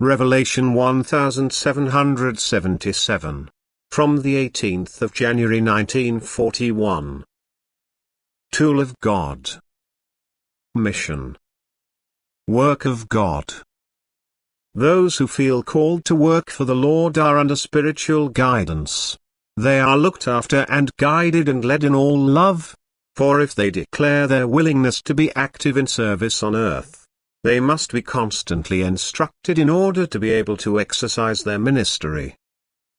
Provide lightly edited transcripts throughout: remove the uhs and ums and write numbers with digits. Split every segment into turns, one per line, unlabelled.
Revelation 1777. From the 18th of January 1941. Tool of God. Mission. Work of God. Those who feel called to work for the Lord are under spiritual guidance. They are looked after and guided and led in all love. For if they declare their willingness to be active in service on earth, they must be constantly instructed in order to be able to exercise their ministry.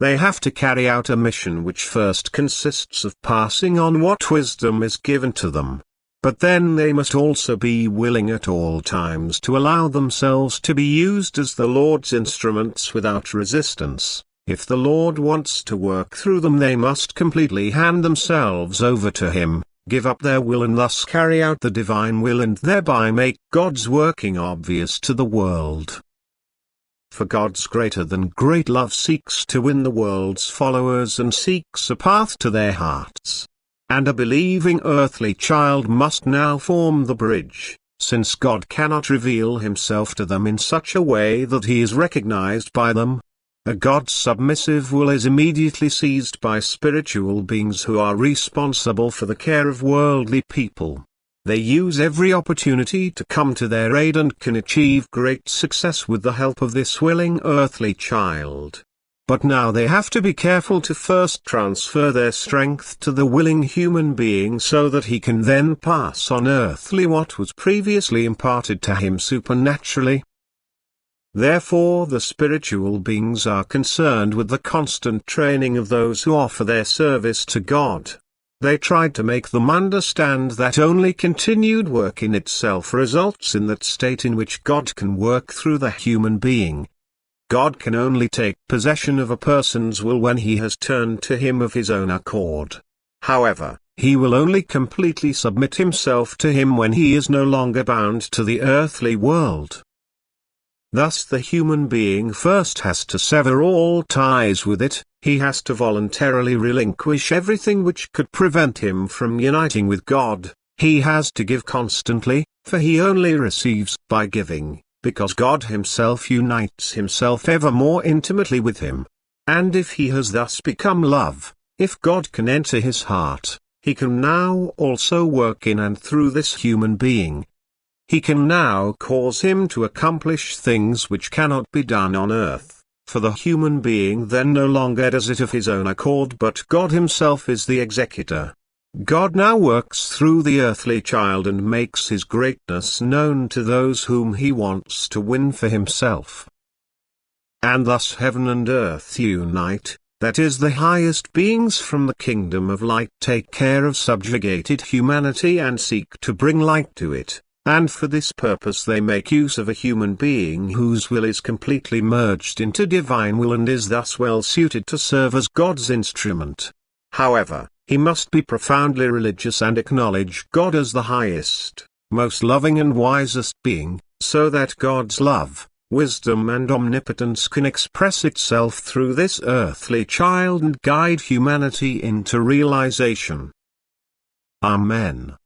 They have to carry out a mission which first consists of passing on what wisdom is given to them. But then they must also be willing at all times to allow themselves to be used as the Lord's instruments without resistance. If the Lord wants to work through them, they must completely hand themselves over to Him, give up their will, and thus carry out the divine will and thereby make God's working obvious to the world. For God's greater than great love seeks to win the world's followers and seeks a path to their hearts. And a believing earthly child must now form the bridge, since God cannot reveal Himself to them in such a way that He is recognized by them. A God-submissive will is immediately seized by spiritual beings who are responsible for the care of worldly people. They use every opportunity to come to their aid and can achieve great success with the help of this willing earthly child. But now they have to be careful to first transfer their strength to the willing human being so that he can then pass on earthly what was previously imparted to him supernaturally. Therefore the spiritual beings are concerned with the constant training of those who offer their service to God. They tried to make them understand that only continued work in itself results in that state in which God can work through the human being. God can only take possession of a person's will when he has turned to Him of his own accord. However, he will only completely submit himself to Him when he is no longer bound to the earthly world. Thus the human being first has to sever all ties with it. He has to voluntarily relinquish everything which could prevent him from uniting with God. He has to give constantly, for he only receives by giving, because God Himself unites Himself ever more intimately with him. And if he has thus become love, if God can enter his heart, He can now also work in and through this human being. He can now cause him to accomplish things which cannot be done on earth. For the human being then no longer does it of his own accord, but God Himself is the executor. God now works through the earthly child and makes His greatness known to those whom He wants to win for Himself. And thus heaven and earth unite, that is, the highest beings from the kingdom of light take care of subjugated humanity and seek to bring light to it. And for this purpose they make use of a human being whose will is completely merged into divine will and is thus well suited to serve as God's instrument. However, he must be profoundly religious and acknowledge God as the highest, most loving and wisest being, so that God's love, wisdom and omnipotence can express itself through this earthly child and guide humanity into realization. Amen.